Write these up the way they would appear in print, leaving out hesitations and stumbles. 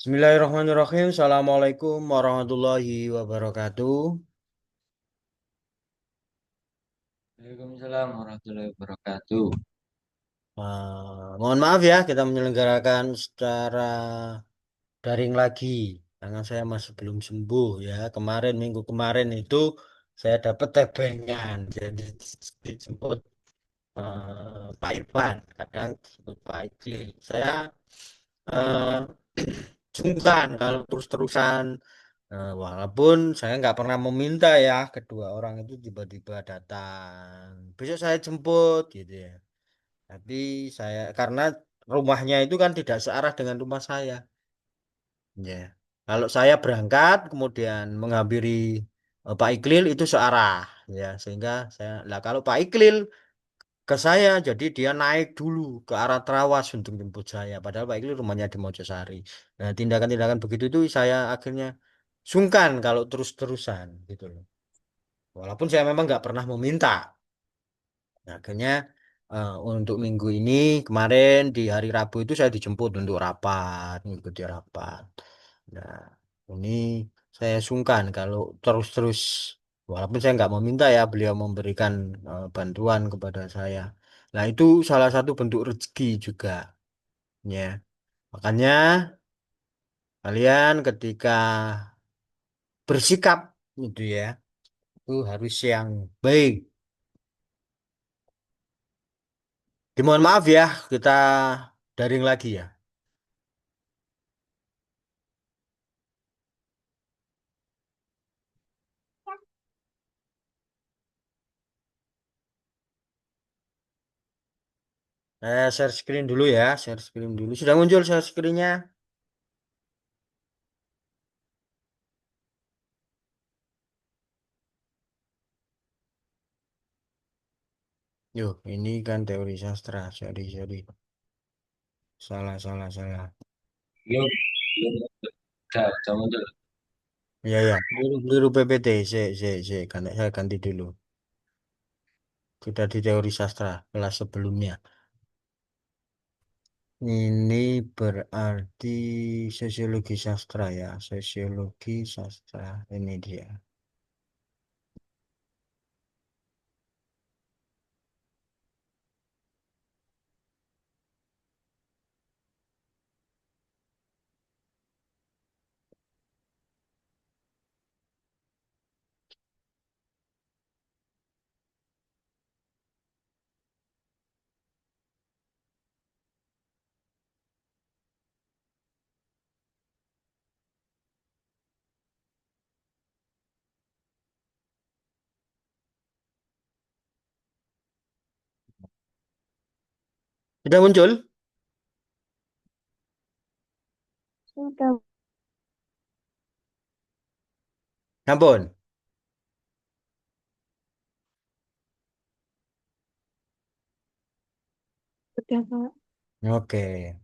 Bismillahirrahmanirrahim. Assalamualaikum warahmatullahi wabarakatuh. Waalaikumsalam warahmatullahi wabarakatuh. Mohon maaf ya, kita menyelenggarakan secara daring lagi karena saya masih belum sembuh ya. Minggu kemarin itu saya dapat tebengan, jadi disebut Pak Irfan, kadang disebut Pak Ijli. Saya eh, sungkan kalau terus-terusan. Walaupun saya nggak pernah meminta ya, kedua orang itu tiba-tiba datang. Besok saya jemput gitu ya. Tapi karena rumahnya itu kan tidak searah dengan rumah saya. Ya. Kalau saya berangkat kemudian menghampiri Pak Iklil itu searah ya. Sehingga lah kalau Pak Iklil ke saya jadi dia naik dulu ke arah Trawas untuk jemput saya. Padahal Pak Iklil rumahnya di Mojosari. Nah, tindakan-tindakan begitu itu saya akhirnya sungkan kalau terus-terusan gitu loh. Walaupun saya memang nggak pernah meminta. Nah, akhirnya untuk minggu ini kemarin di hari Rabu itu saya dijemput untuk rapat, mengikuti rapat. Nah, ini saya sungkan kalau terus-terus, walaupun saya nggak meminta ya, beliau memberikan bantuan kepada saya. Nah, itu salah satu bentuk rezeki juga, ya. Makanya kalian ketika bersikap gitu ya, itu harus yang baik. Dimohon maaf ya, kita daring lagi ya. Saya share screen dulu ya, share screen dulu. Sudah muncul share screen-nya? Yuk, ini kan teori sastra. Sorry, sorry. Salah, salah, salah. Belum, belum, udah muncul. Ya, ya. Keliru, keliru PPT. Saya ganti dulu. Kita di teori sastra, kelas sebelumnya. Ini berarti sosiologi sastra ya. Sosiologi sastra. Ini dia. Sudah muncul? Sudah, Ampun. sudah Pak. Oke.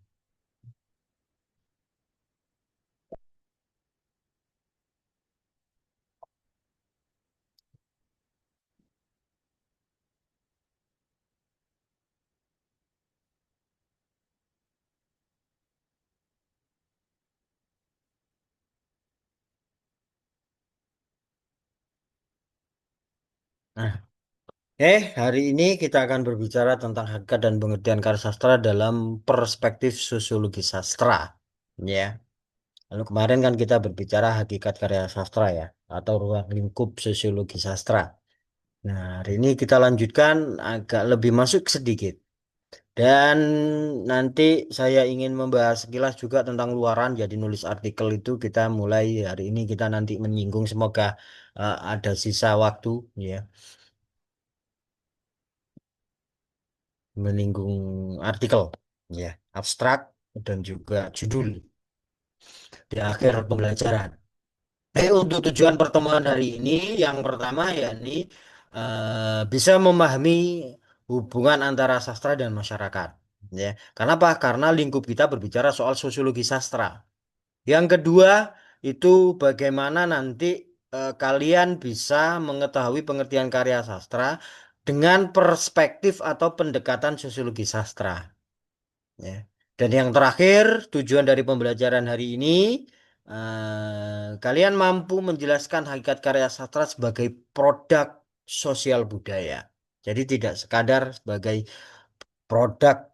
Nah, hari ini kita akan berbicara tentang hakikat dan pengertian karya sastra dalam perspektif sosiologi sastra. Ya, lalu kemarin kan kita berbicara hakikat karya sastra ya, atau ruang lingkup sosiologi sastra. Nah, hari ini kita lanjutkan agak lebih masuk sedikit. Dan nanti saya ingin membahas sekilas juga tentang luaran, jadi nulis artikel itu kita mulai hari ini kita nanti menyinggung semoga ada sisa waktu ya. Menyinggung artikel, ya, abstrak dan juga judul di akhir pembelajaran. Untuk tujuan pertemuan hari ini, yang pertama yakni bisa memahami hubungan antara sastra dan masyarakat. Ya, kenapa? Karena lingkup kita berbicara soal sosiologi sastra. Yang kedua itu bagaimana nanti kalian bisa mengetahui pengertian karya sastra dengan perspektif atau pendekatan sosiologi sastra. Ya. Dan yang terakhir, tujuan dari pembelajaran hari ini, kalian mampu menjelaskan hakikat karya sastra sebagai produk sosial budaya. Jadi tidak sekadar sebagai produk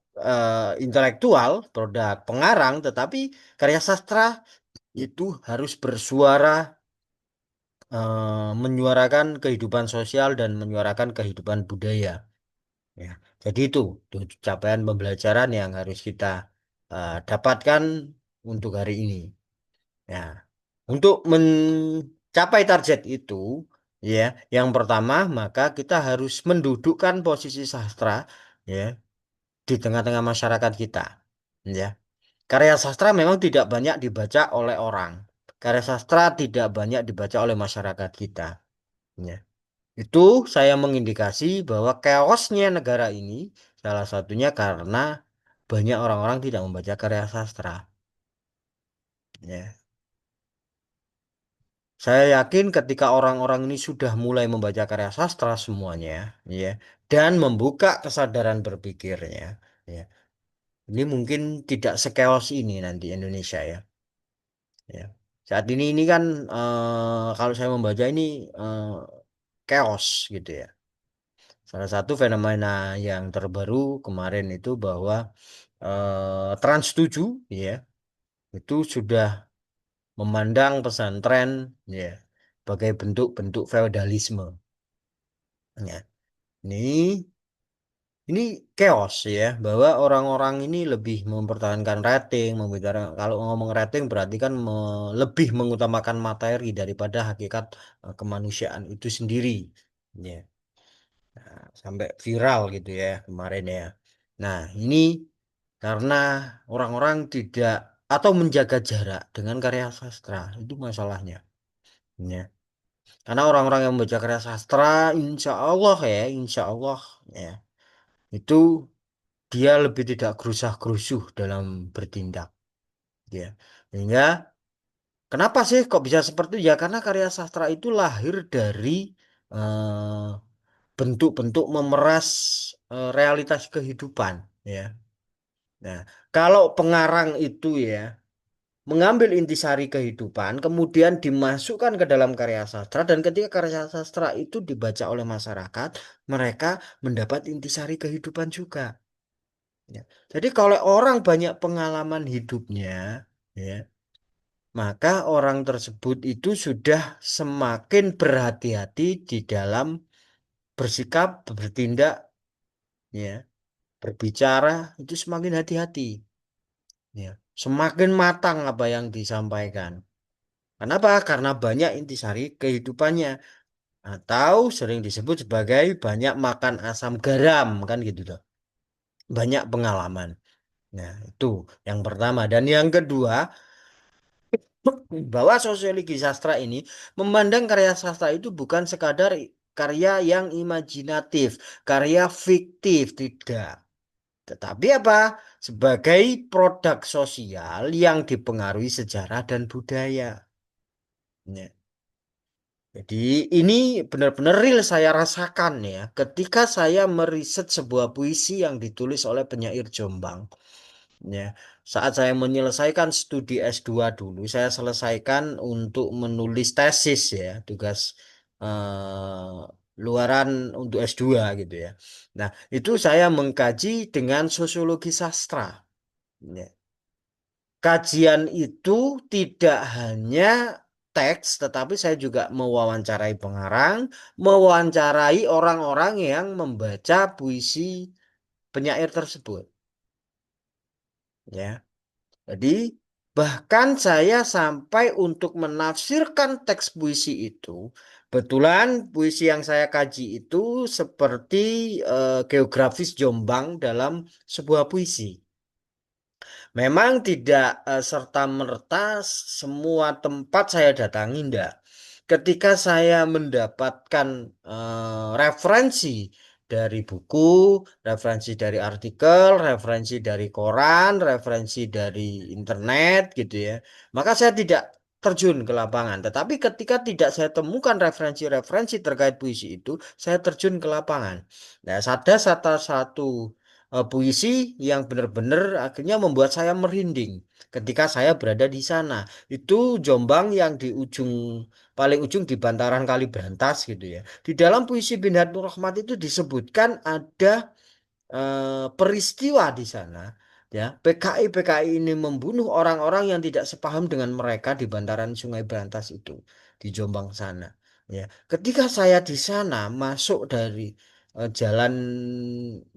intelektual, produk pengarang, tetapi karya sastra itu harus bersuara, menyuarakan kehidupan sosial dan menyuarakan kehidupan budaya. Ya, jadi itu capaian pembelajaran yang harus kita dapatkan untuk hari ini. Ya, untuk mencapai target itu, ya, yang pertama maka kita harus mendudukkan posisi sastra, ya, di tengah-tengah masyarakat kita. Ya, karya sastra memang tidak banyak dibaca oleh orang. Karya sastra tidak banyak dibaca oleh masyarakat kita. Ya. Itu saya mengindikasi bahwa chaosnya negara ini salah satunya karena banyak orang-orang tidak membaca karya sastra. Ya. Saya yakin ketika orang-orang ini sudah mulai membaca karya sastra semuanya, ya, dan membuka kesadaran berpikirnya, ya, ini mungkin tidak sekeos ini nanti Indonesia ya. Ya. Saat ini kan kalau saya membaca ini eh, chaos gitu ya. Salah satu fenomena yang terbaru kemarin itu bahwa Trans 7 ya itu sudah memandang pesantren ya sebagai bentuk-bentuk feodalisme. Ya. Ini chaos ya bahwa orang-orang ini lebih mempertahankan rating, kalau ngomong rating berarti kan lebih mengutamakan materi daripada hakikat kemanusiaan itu sendiri. Ya. Nah, sampai viral gitu ya kemarin ya. Nah, ini karena orang-orang tidak atau menjaga jarak dengan karya sastra itu masalahnya. Ya. Karena orang-orang yang membaca karya sastra, insya Allah ya, itu dia lebih tidak gerusah-gerusuh dalam bertindak. Ya. Sehingga kenapa sih kok bisa seperti itu? Ya karena karya sastra itu lahir dari eh, bentuk-bentuk memeras realitas kehidupan ya. Nah, kalau pengarang itu ya mengambil intisari kehidupan kemudian dimasukkan ke dalam karya sastra dan ketika karya sastra itu dibaca oleh masyarakat, mereka mendapat intisari kehidupan juga. Ya. Jadi kalau orang banyak pengalaman hidupnya, ya, maka orang tersebut itu sudah semakin berhati-hati di dalam bersikap, bertindak, ya, berbicara itu semakin hati-hati, ya, semakin matang apa yang disampaikan. Kenapa? Karena banyak intisari kehidupannya atau sering disebut sebagai banyak makan asam garam kan gitu tuh. Banyak pengalaman. Nah, itu yang pertama dan yang kedua bahwa sosiologi sastra ini memandang karya sastra itu bukan sekadar karya yang imajinatif, karya fiktif, tidak. Tetapi apa? Sebagai produk sosial yang dipengaruhi sejarah dan budaya. Ya. Jadi ini benar-benar real saya rasakan ya ketika saya meriset sebuah puisi yang ditulis oleh penyair Jombang. Ya, saat saya menyelesaikan studi S2 dulu, saya selesaikan untuk menulis tesis ya, tugas luaran untuk S2 gitu ya. Nah, itu saya mengkaji dengan sosiologi sastra. Ya. Kajian itu tidak hanya teks, tetapi saya juga mewawancarai pengarang, mewawancarai orang-orang yang membaca puisi penyair tersebut. Ya. Jadi, bahkan saya sampai untuk menafsirkan teks puisi itu, kebetulan puisi yang saya kaji itu seperti geografis Jombang dalam sebuah puisi. Memang tidak serta-merta semua tempat saya datangi, enggak. Ketika saya mendapatkan referensi dari buku, referensi dari artikel, referensi dari koran, referensi dari internet gitu ya, maka saya tidak terjun ke lapangan. Tetapi ketika tidak saya temukan referensi-referensi terkait puisi itu, saya terjun ke lapangan. Nah, ada satu puisi yang benar-benar akhirnya membuat saya merinding ketika saya berada di sana. Itu Jombang yang di ujung paling ujung di bantaran Kalibrantas gitu ya. Di dalam puisi Bintang Nur Rahmat itu disebutkan ada peristiwa di sana ya PKI ini membunuh orang-orang yang tidak sepaham dengan mereka di bantaran Sungai Brantas itu di Jombang sana ya ketika saya di sana masuk dari jalan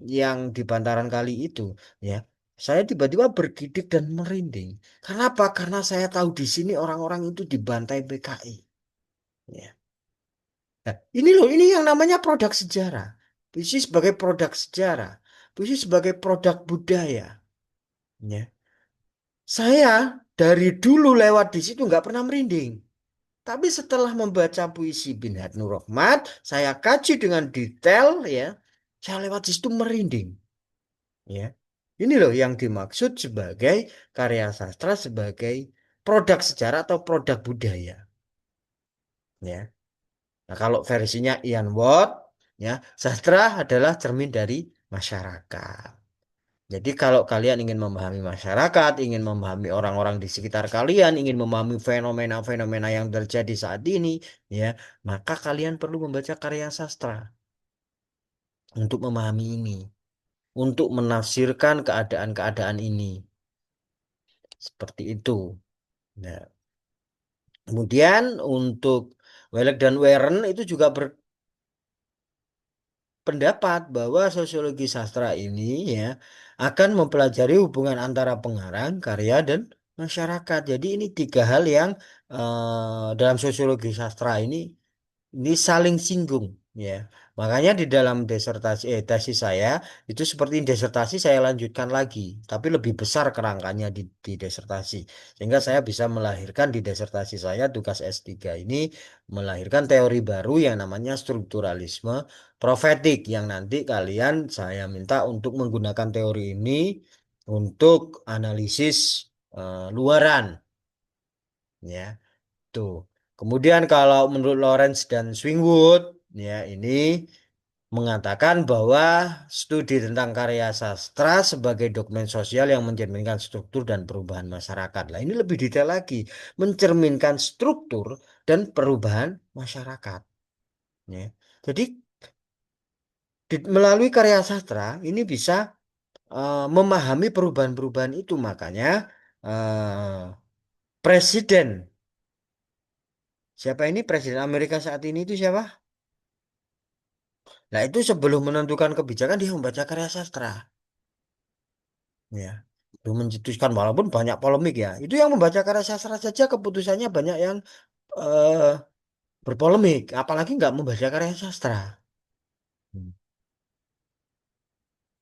yang di bantaran kali itu ya saya tiba-tiba bergidik dan merinding. Kenapa? Karena saya tahu di sini orang-orang itu dibantai PKI ya. Nah, ini loh, ini yang namanya produk sejarah. Puisi sebagai produk sejarah. Puisi sebagai produk budaya. Ya. Saya dari dulu lewat di situ nggak pernah merinding. Tapi setelah membaca puisi Bin Nur Rahmat, saya kaji dengan detail ya. Saya lewat di situ merinding. Ya. Ini loh yang dimaksud sebagai karya sastra sebagai produk sejarah atau produk budaya. Ya. Nah, kalau versinya Ian Watt, ya, sastra adalah cermin dari masyarakat. Jadi kalau kalian ingin memahami masyarakat, ingin memahami orang-orang di sekitar kalian, ingin memahami fenomena-fenomena yang terjadi saat ini, ya, maka kalian perlu membaca karya sastra untuk memahami ini, untuk menafsirkan keadaan-keadaan ini. Seperti itu. Nah, kemudian untuk Welek dan Weren itu juga pendapat bahwa sosiologi sastra ini ya akan mempelajari hubungan antara pengarang, karya, dan masyarakat. Jadi ini tiga hal yang dalam sosiologi sastra ini saling singgung ya. Makanya di dalam tesis saya itu seperti disertasi saya lanjutkan lagi, tapi lebih besar kerangkanya di disertasi. Sehingga saya bisa melahirkan di disertasi saya tugas S3 ini melahirkan teori baru yang namanya strukturalisme profetik yang nanti kalian saya minta untuk menggunakan teori ini untuk analisis luaran ya. Tuh. Kemudian kalau menurut Lawrence dan Swingwood, ya ini mengatakan bahwa studi tentang karya sastra sebagai dokumen sosial yang mencerminkan struktur dan perubahan masyarakat. Lah ini lebih detail lagi, mencerminkan struktur dan perubahan masyarakat. Ya. Jadi melalui karya sastra ini bisa memahami perubahan-perubahan itu. Makanya presiden, siapa ini presiden Amerika saat ini itu siapa? Nah, itu sebelum menentukan kebijakan dia membaca karya sastra, ya. Belum mencetuskan walaupun banyak polemik ya. Itu yang membaca karya sastra saja keputusannya banyak yang eh, berpolemik, apalagi nggak membaca karya sastra. Hmm.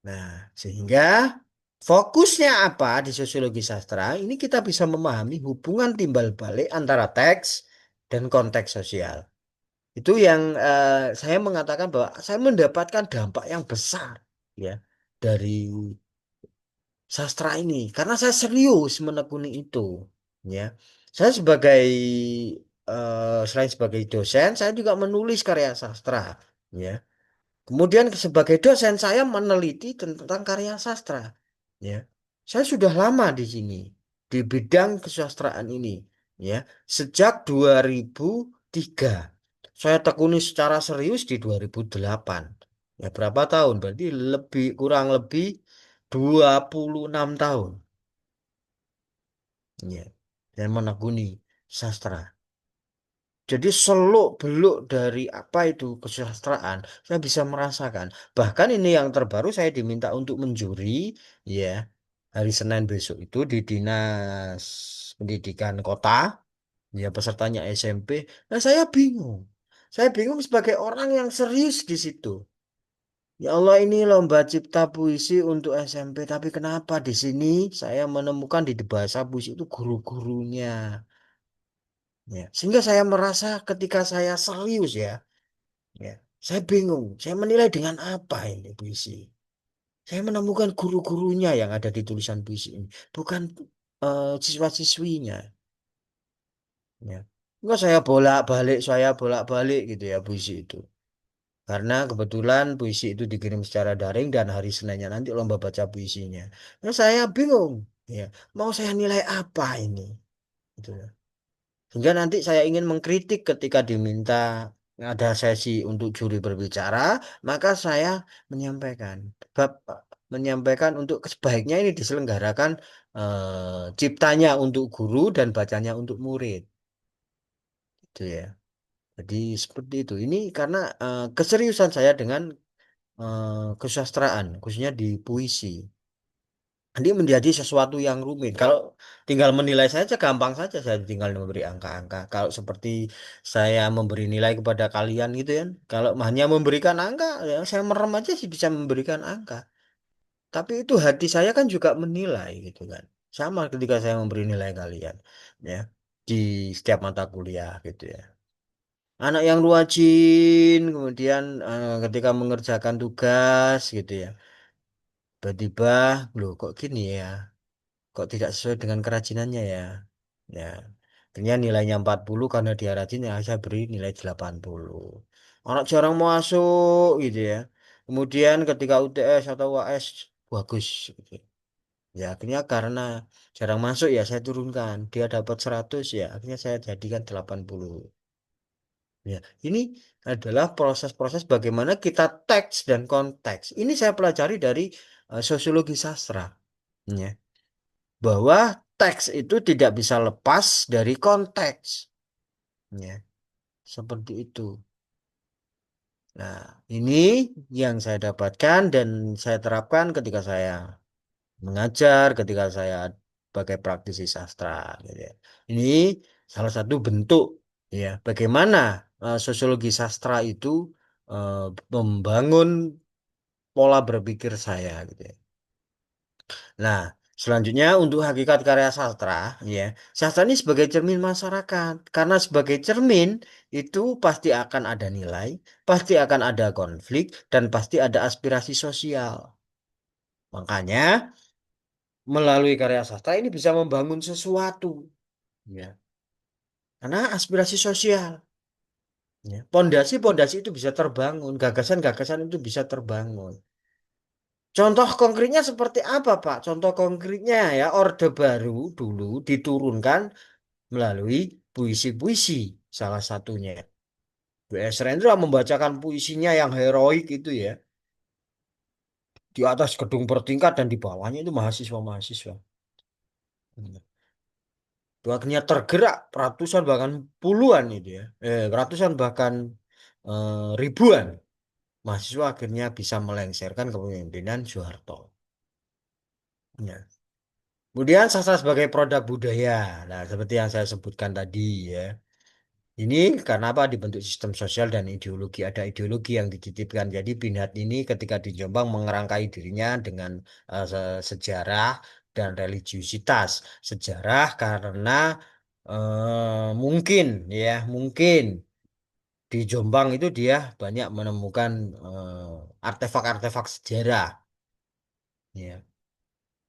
Nah, sehingga fokusnya apa di sosiologi sastra? Ini kita bisa memahami hubungan timbal balik antara teks dan konteks sosial. Itu yang saya mengatakan bahwa saya mendapatkan dampak yang besar ya dari sastra ini karena saya serius menekuni itu ya saya sebagai selain sebagai dosen saya juga menulis karya sastra ya kemudian sebagai dosen saya meneliti tentang karya sastra ya saya sudah lama di sini di bidang kesusastraan ini ya sejak 2003 saya tekuni secara serius di 2008 ya berapa tahun berarti lebih kurang lebih 26 tahun ya dan menekuni sastra. Jadi seluk beluk dari apa itu kesusastraan saya bisa merasakan. Bahkan ini yang terbaru saya diminta untuk menjuri ya hari Senin besok itu di Dinas Pendidikan Kota ya pesertanya SMP. Nah saya bingung. Saya bingung sebagai orang yang serius di situ. Ya Allah ini lomba cipta puisi untuk SMP tapi kenapa di sini saya menemukan di bahasa puisi itu guru-gurunya. Ya, sehingga saya merasa ketika saya serius ya, saya bingung. Saya menilai dengan apa ini puisi. Saya menemukan guru-gurunya yang ada di tulisan puisi ini, bukan siswa-siswinya. Ya, enggak saya bolak-balik gitu ya puisi itu. Karena kebetulan puisi itu dikirim secara daring dan hari Seninnya nanti lomba baca puisinya. Nah, saya bingung, ya, mau saya nilai apa ini? Gitu. Sehingga nanti saya ingin mengkritik ketika diminta ada sesi untuk juri berbicara, maka saya menyampaikan, bab menyampaikan untuk sebaiknya ini diselenggarakan ciptanya untuk guru dan bacanya untuk murid, gitu ya. Jadi seperti itu. Ini karena keseriusan saya dengan kesusastraan, khususnya di puisi. Ini menjadi sesuatu yang rumit. Kalau tinggal menilai saja gampang saja, saya tinggal memberi angka-angka. Kalau seperti saya memberi nilai kepada kalian gitu kan. Kalau hanya memberikan angka, ya saya merem aja sih bisa memberikan angka. Tapi itu hati saya kan juga menilai gitu kan. Sama ketika saya memberi nilai kalian ya di setiap mata kuliah gitu ya. Anak yang rajin, kemudian ketika mengerjakan tugas gitu ya. Tiba-tiba, loh kok gini ya? Kok tidak sesuai dengan kerajinannya ya? Ya, akhirnya nilainya 40 karena dia rajin ya saya beri nilai 80. Anak jarang masuk gitu ya. Kemudian ketika UTS atau UAS bagus gitu. Ya akhirnya karena jarang masuk ya saya turunkan. Dia dapat 100 ya akhirnya saya jadikan 80. Ya, ini adalah proses-proses bagaimana kita teks dan konteks. Ini saya pelajari dari sosiologi sastra. Ya. Bahwa teks itu tidak bisa lepas dari konteks. Ya, seperti itu. Nah, ini yang saya dapatkan dan saya terapkan ketika saya mengajar, ketika saya sebagai praktisi sastra. Gitu ya. Ini salah satu bentuk ya bagaimana sosiologi sastra itu eh, membangun pola berpikir saya. Gitu ya. Nah, selanjutnya untuk hakikat karya sastra, ya, sastra ini sebagai cermin masyarakat. Karena sebagai cermin itu pasti akan ada nilai, pasti akan ada konflik, dan pasti ada aspirasi sosial. Makanya melalui karya sastra ini bisa membangun sesuatu, ya. Karena aspirasi sosial, ya. Pondasi-pondasi itu bisa terbangun, gagasan-gagasan itu bisa terbangun. Contoh konkretnya seperti apa, Pak? Contoh konkretnya ya, Orde Baru dulu diturunkan melalui puisi-puisi salah satunya. B.S. Rendra membacakan puisinya yang heroik itu ya. Di atas gedung bertingkat dan di bawahnya itu mahasiswa-mahasiswa. Itu akhirnya tergerak ratusan bahkan puluhan itu ya. Ratusan bahkan ribuan mahasiswa akhirnya bisa melengsarkan kepemimpinan Soeharto. Ya. Kemudian sastra sebagai produk budaya. Nah, seperti yang saya sebutkan tadi ya. Ini karena apa dibentuk sistem sosial dan ideologi. Ada ideologi yang dititipkan. Jadi Binhat ini ketika di Jombang mengerangkai dirinya dengan sejarah dan religiusitas. Sejarah karena mungkin ya mungkin di Jombang itu dia banyak menemukan artefak-artefak sejarah. Ya.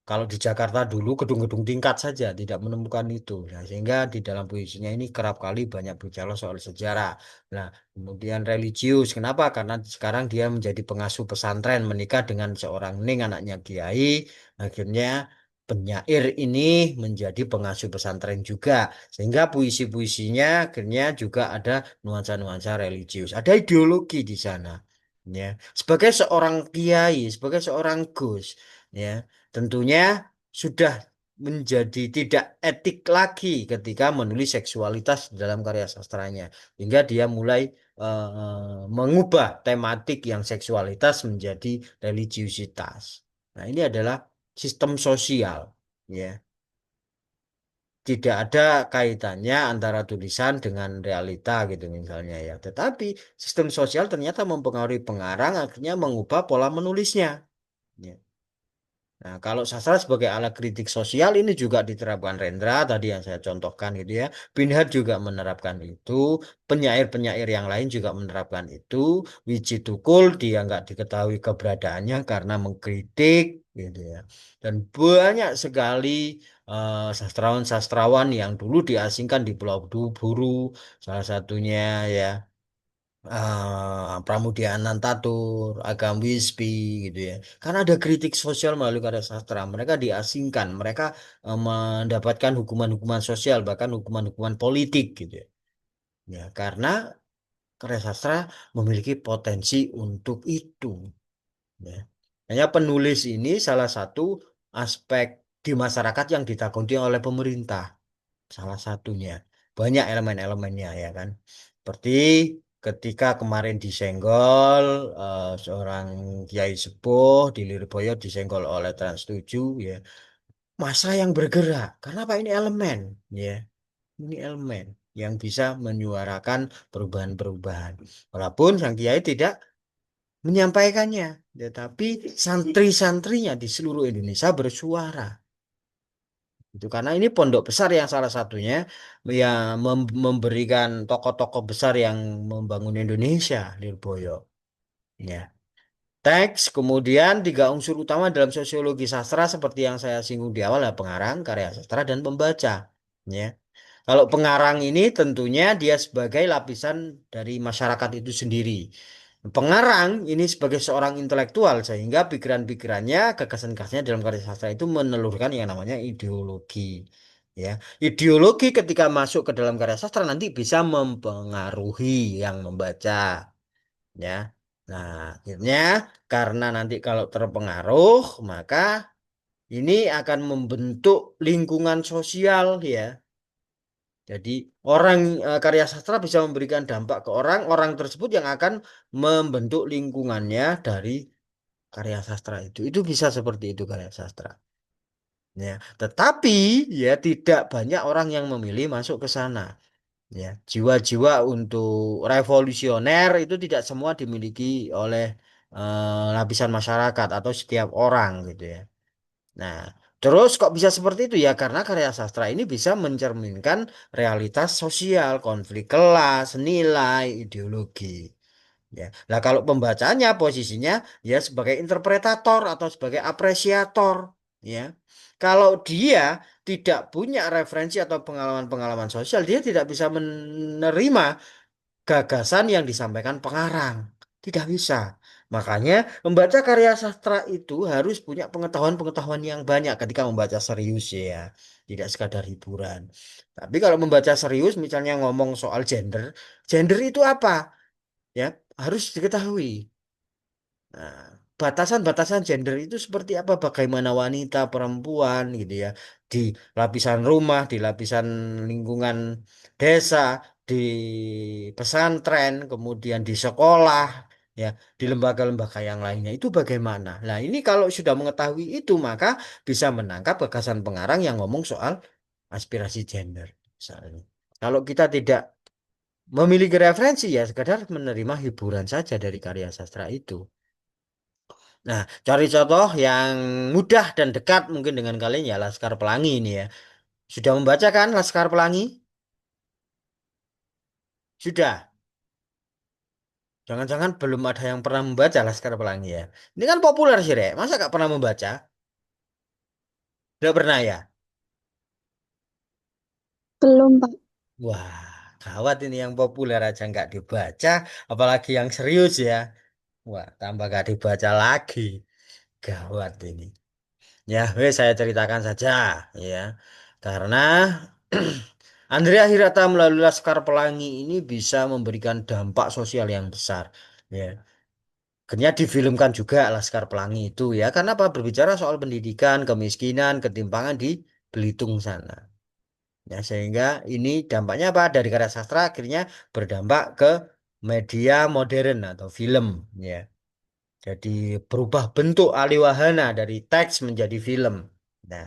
Kalau di Jakarta dulu gedung-gedung tingkat saja tidak menemukan itu. Nah, sehingga di dalam puisinya ini kerap kali banyak bicara soal sejarah. Nah, kemudian religius. Kenapa? Karena sekarang dia menjadi pengasuh pesantren, menikah dengan seorang Ning, anaknya Kiai. Akhirnya penyair ini menjadi pengasuh pesantren juga. Sehingga puisi-puisinya akhirnya juga ada nuansa-nuansa religius. Ada ideologi di sana. Ya, sebagai seorang kiai, sebagai seorang gus, ya. Tentunya sudah menjadi tidak etik lagi ketika menulis seksualitas dalam karya sastranya. Hingga dia mulai mengubah tematik yang seksualitas menjadi religiusitas. Nah, ini adalah sistem sosial, ya. Tidak ada kaitannya antara tulisan dengan realita gitu misalnya ya. Tetapi sistem sosial ternyata mempengaruhi pengarang akhirnya mengubah pola menulisnya. Ya. Nah, kalau sastra sebagai alat kritik sosial ini juga diterapkan Rendra tadi yang saya contohkan gitu ya. Pinhat juga menerapkan itu, penyair-penyair yang lain juga menerapkan itu. Wiji Tukul dia nggak diketahui keberadaannya karena mengkritik gitu ya. Dan banyak sekali sastrawan-sastrawan yang dulu diasingkan di Pulau Buru, salah satunya ya Pramudia Anantatur, Agam Wispi gitu ya. Karena ada kritik sosial melalui karya sastra. Mereka diasingkan, mereka mendapatkan hukuman-hukuman sosial, bahkan hukuman-hukuman politik gitu ya. Ya, karena karya sastra memiliki potensi untuk itu. Ya. Hanya penulis ini salah satu aspek di masyarakat yang ditakuti oleh pemerintah. Salah satunya. Banyak elemen-elemennya ya kan. Seperti ketika kemarin disenggol seorang kiai sepuh di Lirboyo disenggol oleh Trans 7 ya. Masa yang bergerak. Karena apa ini elemen ya. Ini elemen yang bisa menyuarakan perubahan-perubahan. Walaupun sang kiai tidak menyampaikannya, tetapi santri-santrinya di seluruh Indonesia bersuara. Itu karena ini pondok besar yang salah satunya yang memberikan tokoh-tokoh besar yang membangun Indonesia, Lirboyo. Ya. Teks, kemudian tiga unsur utama dalam sosiologi sastra seperti yang saya singgung di awal ya pengarang, karya sastra, dan pembaca. Ya. Kalau pengarang ini tentunya dia sebagai lapisan dari masyarakat itu sendiri. Pengarang ini sebagai seorang intelektual sehingga pikiran-pikirannya, gagasan-gagasannya dalam karya sastra itu menelurkan yang namanya ideologi. Ya, ideologi ketika masuk ke dalam karya sastra nanti bisa mempengaruhi yang membaca. Ya, nah akhirnya karena nanti kalau terpengaruh maka ini akan membentuk lingkungan sosial ya. Jadi orang karya sastra bisa memberikan dampak ke orang, orang tersebut yang akan membentuk lingkungannya dari karya sastra itu. Itu bisa seperti itu karya sastra. Ya, tetapi ya tidak banyak orang yang memilih masuk ke sana. Ya, jiwa-jiwa untuk revolusioner itu tidak semua dimiliki oleh lapisan masyarakat atau setiap orang gitu ya. Nah, terus kok bisa seperti itu ya? Karena karya sastra ini bisa mencerminkan realitas sosial, konflik kelas, nilai, ideologi. Ya. Nah, kalau pembacanya posisinya ya sebagai interpretator atau sebagai apresiator, ya. Kalau dia tidak punya referensi atau pengalaman-pengalaman sosial, dia tidak bisa menerima gagasan yang disampaikan pengarang. Tidak bisa. Makanya membaca karya sastra itu harus punya pengetahuan-pengetahuan yang banyak ketika membaca serius ya. Tidak sekadar hiburan. Tapi kalau membaca serius misalnya ngomong soal gender, gender itu apa? Ya, harus diketahui. Nah, batasan-batasan gender itu seperti apa? Bagaimana wanita, perempuan gitu ya. Di lapisan rumah, di lapisan lingkungan desa, di pesantren, kemudian di sekolah, ya, di lembaga-lembaga yang lainnya. Itu bagaimana? Nah, ini kalau sudah mengetahui itu, maka bisa menangkap gagasan pengarang yang ngomong soal aspirasi gender. Misalnya. Kalau kita tidak memiliki referensi ya sekadar menerima hiburan saja dari karya sastra itu. Nah, cari contoh yang mudah dan dekat mungkin dengan kalian ya Laskar Pelangi ini ya. Sudah membaca kan Laskar Pelangi? Sudah. Jangan-jangan belum ada yang pernah membaca Laskar Pelangi ya. Ini kan populer sih, Rek. Masa gak pernah membaca? Tidak pernah ya? Belum, Pak. Wah, gawat ini yang populer aja nggak dibaca, apalagi yang serius ya. Wah, tambah gak dibaca lagi. Gawat ini. Ya, wes saya ceritakan saja ya. Karena Andrea Hirata melalui Laskar Pelangi ini bisa memberikan dampak sosial yang besar. Ya, akhirnya difilmkan juga Laskar Pelangi itu ya. Karena apa? Berbicara soal pendidikan, kemiskinan, ketimpangan di Belitung sana. Ya, sehingga ini dampaknya apa? Dari karya sastra akhirnya berdampak ke media modern atau film. Ya, jadi berubah bentuk alih dari teks menjadi film. Nah,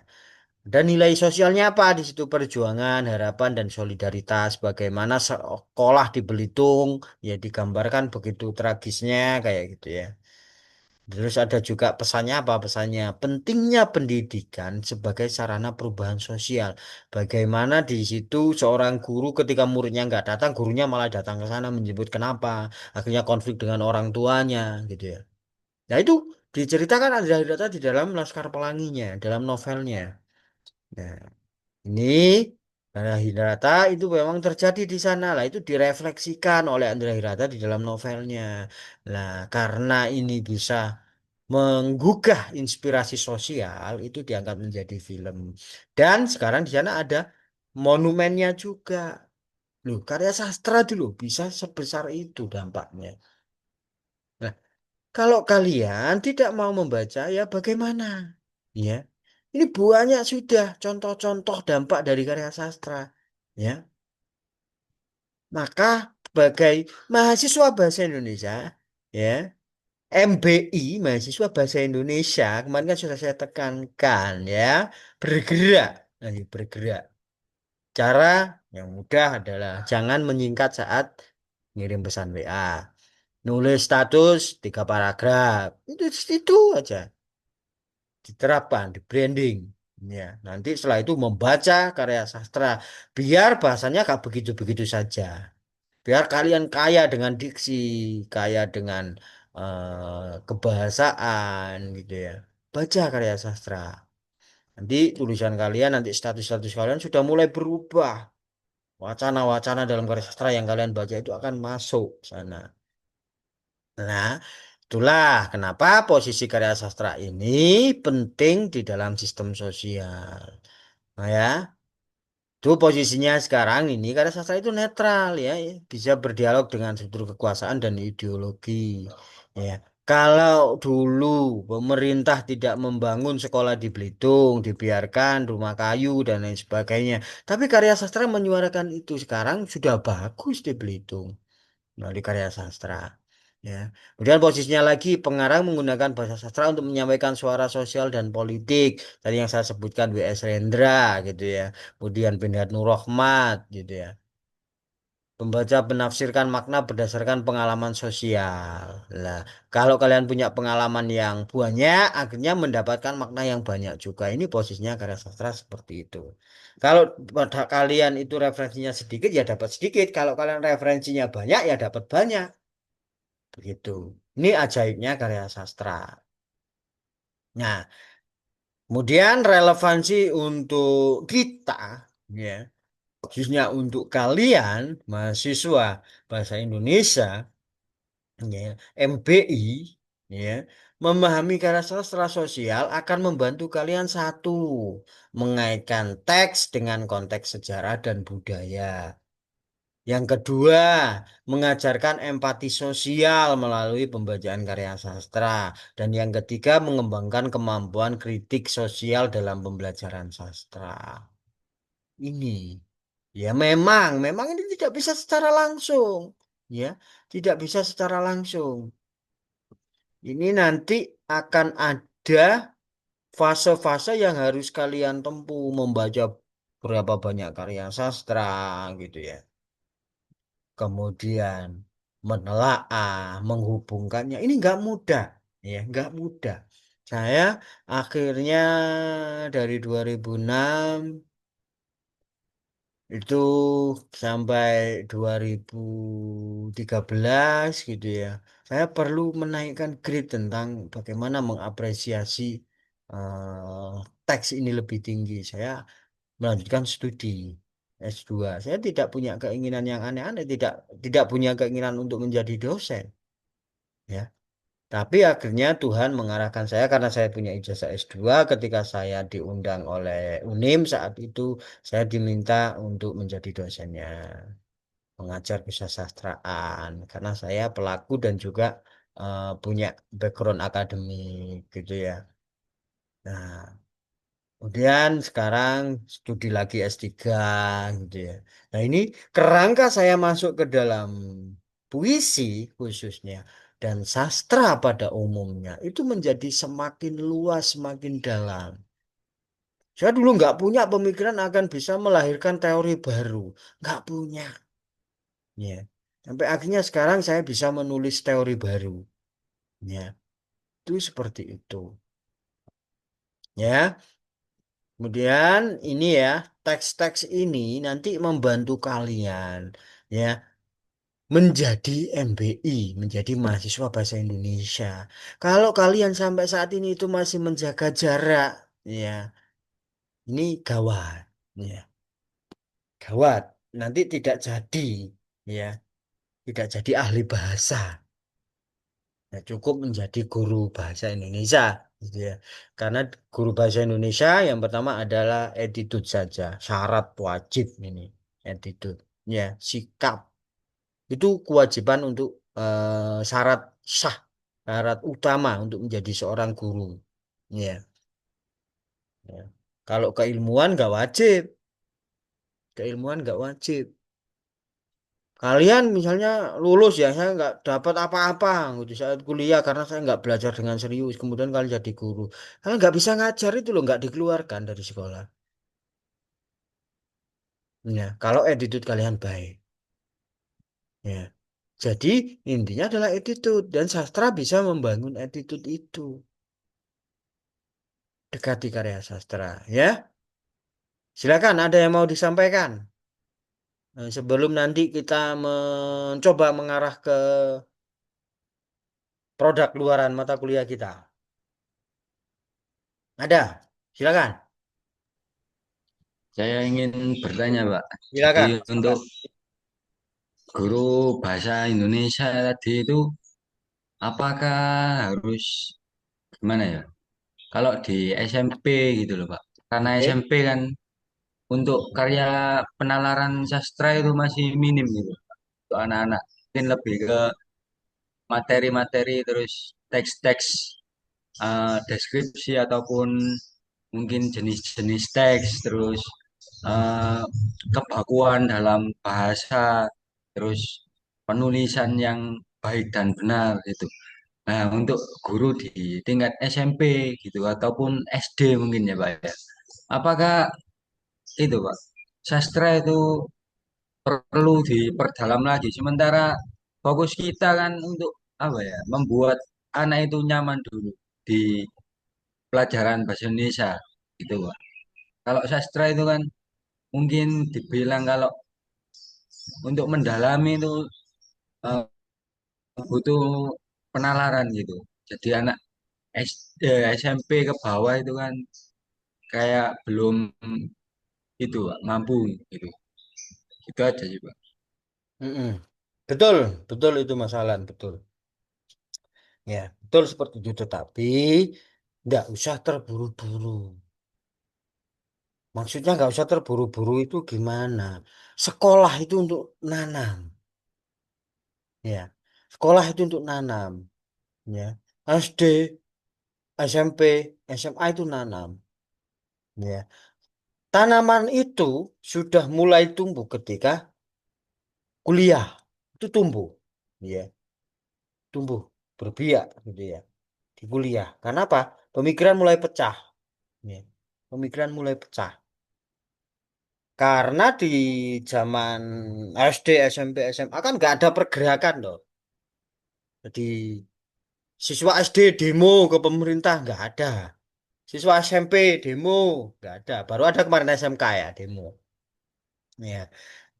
dan nilai sosialnya apa di situ perjuangan, harapan dan solidaritas. Bagaimana sekolah di Belitung ya digambarkan begitu tragisnya kayak gitu ya. Terus ada juga pesannya apa? Pesannya pentingnya pendidikan sebagai sarana perubahan sosial. Bagaimana di situ seorang guru ketika muridnya nggak datang, gurunya malah datang ke sana menyebut kenapa. Akhirnya konflik dengan orang tuanya gitu ya. Nah itu diceritakan ada data di dalam Laskar Pelanginya, dalam novelnya. Nah, ini Karya Hirata itu memang terjadi di sana lah, itu direfleksikan oleh Andrea Hirata di dalam novelnya. Nah, karena ini bisa menggugah inspirasi sosial, itu diangkat menjadi film. Dan sekarang di sana ada monumennya juga. Loh, karya sastra dulu bisa sebesar itu dampaknya. Nah, kalau kalian tidak mau membaca, ya bagaimana? Ya, ini banyak sudah contoh-contoh dampak dari karya sastra. Ya, maka sebagai mahasiswa bahasa Indonesia, ya, MBI, mahasiswa bahasa Indonesia, kemarin kan sudah saya tekankan, ya, bergerak, ayo bergerak. Cara yang mudah adalah jangan menyingkat saat ngirim pesan WA. Nulis status 3 paragraf. Itu aja. Diterapkan, di branding. Ya, nanti setelah itu membaca karya sastra. Biar bahasanya gak begitu-begitu saja. Biar kalian kaya dengan diksi, kaya dengan kebahasaan gitu ya. Baca karya sastra. Nanti tulisan kalian, nanti status-status kalian sudah mulai berubah. Wacana-wacana dalam karya sastra yang kalian baca itu akan masuk sana. Nah, itulah kenapa posisi karya sastra ini penting di dalam sistem sosial. Nah ya, itu posisinya sekarang ini karya sastra itu netral ya, ya. Bisa berdialog dengan struktur kekuasaan dan ideologi. Ya, kalau dulu pemerintah tidak membangun sekolah di Belitung, dibiarkan rumah kayu dan lain sebagainya. Tapi karya sastra menyuarakan itu sekarang sudah bagus di Belitung melalui karya sastra. Ya. Kemudian posisinya lagi pengarang menggunakan bahasa sastra untuk menyampaikan suara sosial dan politik. Tadi yang saya sebutkan W.S. Rendra gitu ya. Kemudian Bernhard Nur Rohmat gitu ya. Pembaca menafsirkan makna berdasarkan pengalaman sosial. Lah, kalau kalian punya pengalaman yang banyak, akhirnya mendapatkan makna yang banyak juga. Ini posisinya karya sastra seperti itu. Kalau pada kalian itu referensinya sedikit, ya dapat sedikit. Kalau kalian referensinya banyak, ya dapat banyak. Begitu. Ini ajaibnya karya sastra. Nah, kemudian relevansi untuk kita, ya, khususnya untuk kalian, mahasiswa bahasa Indonesia, ya, MBI, ya, memahami karya sastra sosial akan membantu kalian satu, mengaitkan teks dengan konteks sejarah dan budaya. Yang kedua, mengajarkan empati sosial melalui pembacaan karya sastra. Dan yang ketiga, mengembangkan kemampuan kritik sosial dalam pembelajaran sastra. Ini, ya memang ini tidak bisa secara langsung. Ya, tidak bisa secara langsung. Ini nanti akan ada fase-fase yang harus kalian tempuh, membaca berapa banyak karya sastra gitu ya. Kemudian menelaah, menghubungkannya. Ini nggak mudah, ya, nggak mudah. Saya akhirnya dari 2006 itu sampai 2013 gitu ya. Saya perlu menaikkan grade tentang bagaimana mengapresiasi eh, teks ini lebih tinggi. Saya melanjutkan studi S2. Saya tidak punya keinginan yang aneh-aneh, tidak punya keinginan untuk menjadi dosen, ya. Tapi akhirnya Tuhan mengarahkan saya karena saya punya ijazah S2 ketika saya diundang oleh UNIM saat itu saya diminta untuk menjadi dosennya, mengajar kesusastraan karena saya pelaku dan juga punya background akademik gitu ya. Nah, kemudian sekarang studi lagi S3 gitu ya. Nah ini kerangka saya masuk ke dalam puisi khususnya dan sastra pada umumnya itu menjadi semakin luas, semakin dalam. Saya dulu nggak punya pemikiran akan bisa melahirkan teori baru. Nggak punya. Ya. Sampai akhirnya sekarang saya bisa menulis teori baru. Ya. Itu seperti itu. Ya. Kemudian ini ya, teks-teks ini nanti membantu kalian ya menjadi MBI, menjadi mahasiswa bahasa Indonesia. Kalau kalian sampai saat ini itu masih menjaga jarak, ya, ini gawat, ya. gawat. Nanti tidak jadi, ya, tidak jadi ahli bahasa. Ya, cukup menjadi guru bahasa Indonesia, gitu ya. Karena guru bahasa Indonesia yang pertama adalah attitude saja, syarat wajib ini, attitude, ya, sikap. Itu kewajiban untuk syarat sah, syarat utama untuk menjadi seorang guru. Ya, ya. Kalau keilmuan nggak wajib, keilmuan nggak wajib. Kalian misalnya lulus ya, saya nggak dapat apa-apa gitu saat kuliah karena saya nggak belajar dengan serius. Kemudian kalian jadi guru, kalian nggak bisa ngajar itu loh, nggak dikeluarkan dari sekolah. Ya, kalau attitude kalian baik. Ya, jadi intinya adalah attitude dan sastra bisa membangun attitude itu. Dekati karya sastra, ya. Silakan, ada yang mau disampaikan. Sebelum nanti kita mencoba mengarah ke produk luaran mata kuliah kita. Ada, silakan. Saya ingin bertanya, Pak. Jadi Silakan, untuk silakan. guru bahasa Indonesia tadi itu apakah harus gimana ya? Kalau di SMP gitu loh, Pak. Karena Oke. SMP kan untuk karya penalaran sastra itu masih minim gitu. Untuk anak-anak mungkin lebih ke materi-materi terus teks-teks deskripsi ataupun mungkin jenis-jenis teks terus eh, kebakuan dalam bahasa terus penulisan yang baik dan benar gitu. Nah, untuk guru di tingkat SMP gitu ataupun SD mungkin ya Pak ya. Apakah itu Pak sastra itu perlu diperdalam lagi sementara fokus kita kan untuk apa ya membuat anak itu nyaman dulu di pelajaran bahasa Indonesia gitu Pak. Kalau sastra itu kan mungkin dibilang kalau untuk mendalami itu eh, butuh penalaran gitu. Jadi anak SD, SMP ke bawah itu kan kayak belum itu Pak, mampu gitu. Itu aja sih Pak. Mm-mm. Betul, betul itu masalah, betul. Ya, betul seperti itu. Tetapi nggak usah terburu-buru. Maksudnya nggak usah terburu-buru itu gimana? Sekolah itu untuk nanam, ya. Sekolah itu untuk nanam, ya. SD, SMP, SMA itu nanam, ya. Tanaman itu sudah mulai tumbuh ketika kuliah. Itu tumbuh, ya. Tumbuh, berbiak, gitu ya. Di kuliah. Karena apa? Pemikiran mulai pecah. Ya. Pemikiran mulai pecah. Karena di zaman SD, SMP, SMA kan nggak ada pergerakan loh. Jadi siswa SD demo ke pemerintah nggak ada. Siswa SMP demo nggak ada. Baru ada kemarin SMK ya demo. Ya.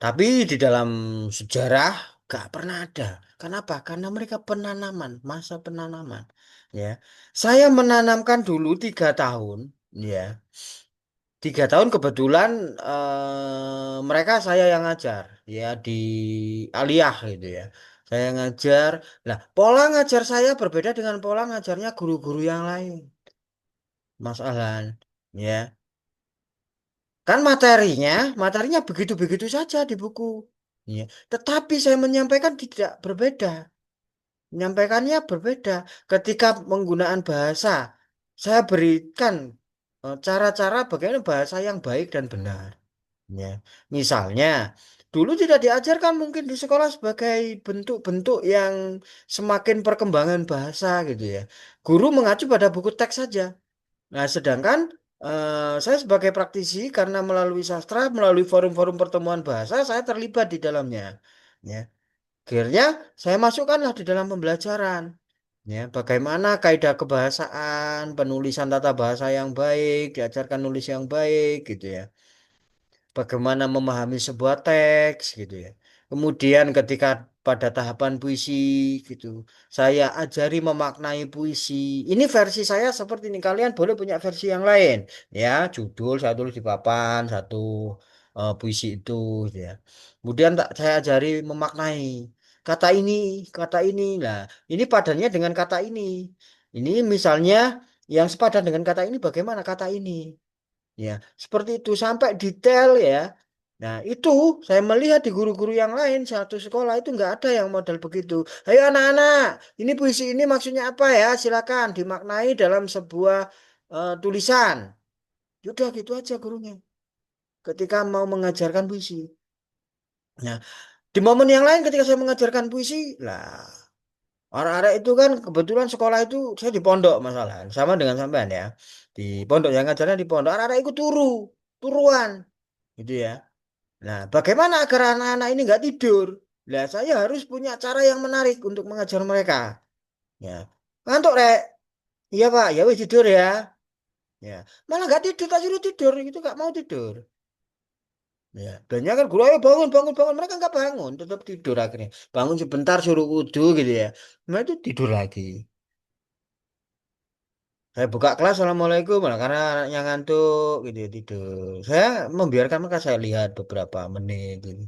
Tapi di dalam sejarah nggak pernah ada. Kenapa? Karena mereka penanaman, masa penanaman. Ya, saya menanamkan dulu 3 tahun. Ya, 3 tahun kebetulan mereka saya yang ngajar ya di aliyah gitu ya. Saya ngajar. Nah, pola ngajar saya berbeda dengan pola ngajarnya guru-guru yang lain. Mas Alan, ya. Kan materinya begitu-begitu saja di buku. Ya. Tetapi saya menyampaikan tidak berbeda. Menyampaikannya berbeda. Ketika penggunaan bahasa, saya berikan cara-cara bagaimana bahasa yang baik dan benar. Ya, misalnya dulu tidak diajarkan mungkin di sekolah sebagai bentuk-bentuk yang semakin perkembangan bahasa gitu ya. Guru mengacu pada buku teks saja. Nah, sedangkan saya sebagai praktisi karena melalui sastra, melalui forum-forum pertemuan bahasa, saya terlibat di dalamnya. Ya, akhirnya saya masukkanlah di dalam pembelajaran. Ya, bagaimana kaidah kebahasaan, penulisan tata bahasa yang baik, diajarkan nulis yang baik gitu ya. Bagaimana memahami sebuah teks gitu ya. Kemudian ketika pada tahapan puisi gitu, saya ajari memaknai puisi. Ini versi saya seperti ini. Kalian boleh punya versi yang lain, ya. Judul saya tulis di papan satu, puisi itu gitu ya. Kemudian tak saya ajari memaknai kata ini, kata ini. Nah, ini padannya dengan kata ini. Ini misalnya yang sepadan dengan kata ini bagaimana kata ini? Ya, seperti itu sampai detail ya. Nah, itu saya melihat di guru-guru yang lain satu sekolah itu nggak ada yang model begitu. Ayo anak-anak, ini puisi ini maksudnya apa ya? Silakan dimaknai dalam sebuah tulisan. Udah gitu aja gurunya. Ketika mau mengajarkan puisi. Nah, di momen yang lain ketika saya mengajarkan puisi, lah orang-orang itu kan kebetulan sekolah itu saya di pondok masalah sama dengan sampean ya. Di pondok yang ngajarnya di pondok, orang-orang ikut turuan gitu ya. Nah, bagaimana agar anak-anak ini nggak tidur? Lah, saya harus punya cara yang menarik untuk mengajar mereka. Ya, ngantuk rek. Iya Pak, ya wis tidur ya. Ya, malah nggak tidur, tak suruh tidur, itu nggak mau tidur. Ya, banyak kan guru, ayo bangun, bangun, bangun. Mereka nggak bangun, tetap tidur akhirnya. Bangun sebentar, suruh wudhu gitu ya. Nah, itu tidur lagi. Saya buka kelas, Assalamualaikum, malah karena anaknya ngantuk gitu ya, tidur. Saya membiarkan mereka saya lihat beberapa menit gitu.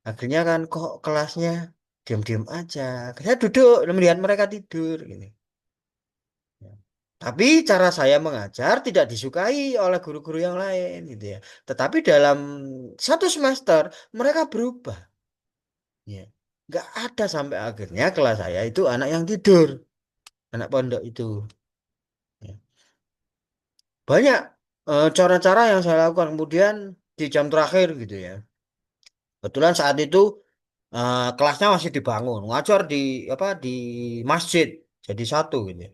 Akhirnya kan kok kelasnya diam-diam aja. Saya duduk melihat mereka tidur gitu. Ya. Tapi cara saya mengajar tidak disukai oleh guru-guru yang lain gitu ya. Tetapi dalam satu semester mereka berubah. Ya. Nggak ada sampai akhirnya kelas saya itu anak yang tidur. Anak pondok itu. Ya. Banyak cara-cara yang saya lakukan kemudian di jam terakhir gitu ya. Kebetulan saat itu kelasnya masih dibangun, ngajar di apa di masjid jadi satu gitu.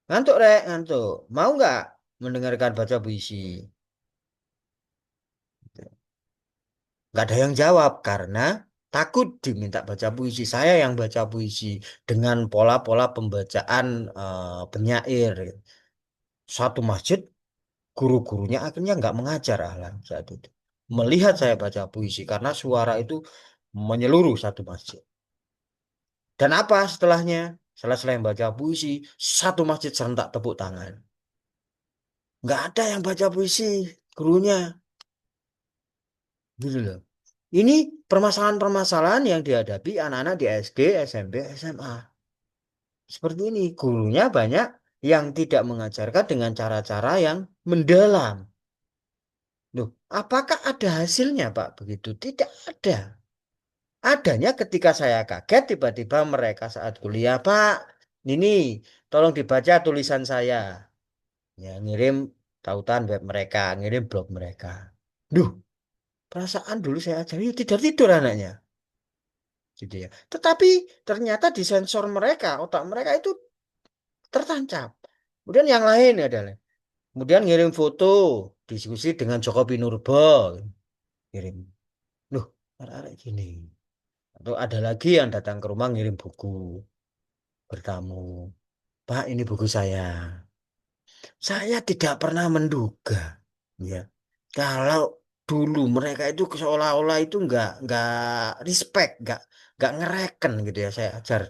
Ngantuk rek, ngantuk. Mau nggak mendengarkan baca puisi? Nggak ada yang jawab karena takut diminta baca puisi. Saya yang baca puisi dengan pola-pola pembacaan penyair. Satu masjid, guru-gurunya akhirnya nggak mengajar alam saat itu. Melihat saya baca puisi karena suara itu menyeluruh satu masjid. Dan apa setelahnya? Setelah selain baca puisi, satu masjid serentak tepuk tangan. Nggak ada yang baca puisi, gurunya. Gitu loh. Ini permasalahan-permasalahan yang dihadapi anak-anak di SD, SMP, SMA. Seperti ini, gurunya banyak yang tidak mengajarkan dengan cara-cara yang mendalam. Loh, apakah ada hasilnya, Pak? Begitu. Tidak ada. Adanya ketika saya kaget, tiba-tiba mereka saat kuliah, Pak, ini tolong dibaca tulisan saya. Ya, ngirim tautan web mereka, ngirim blog mereka. Duh, perasaan dulu saya ajari tidak tidur anaknya. Gitu ya. Tetapi ternyata di sensor mereka, otak mereka itu tertancap. Kemudian yang lain adalah, kemudian ngirim foto, diskusi dengan Joko Pinurbo, kirim. Loh, ada gini. Atau ada lagi yang datang ke rumah ngirim buku, bertamu. Pak, ini buku saya. Saya tidak pernah menduga, ya. Kalau dulu mereka itu seolah-olah itu nggak respect, nggak ngereken gitu ya. Saya ajar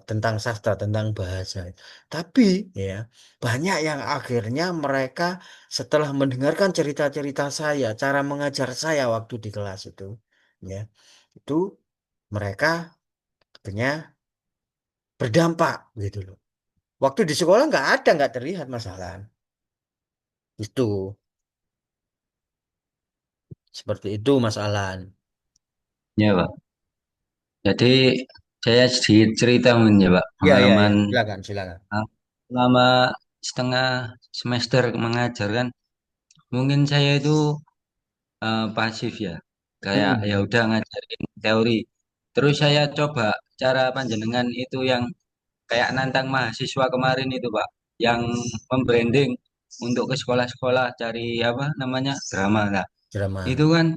tentang sastra, tentang bahasa. Tapi ya banyak yang akhirnya mereka setelah mendengarkan cerita-cerita saya, cara mengajar saya waktu di kelas ya itu mereka akhirnya berdampak gitu loh. Waktu di sekolah nggak ada, nggak terlihat masalah. Itu seperti itu masalah. Ya, Pak. Jadi saya sedikit cerita mungkin ya, Pak. Ya, ya, Pengalaman ya. Silakan, silakan. selama setengah semester mengajar kan, mungkin saya itu pasif ya. Kayak ya Mm-mm. udah ngajarin teori. Terus saya coba cara panjenengan itu yang kayak nantang mahasiswa kemarin itu, Pak, yang membranding untuk ke sekolah-sekolah cari apa namanya drama. Nah, itu Drama. kan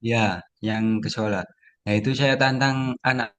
ya yang ke sekolah. Nah, itu saya tantang anak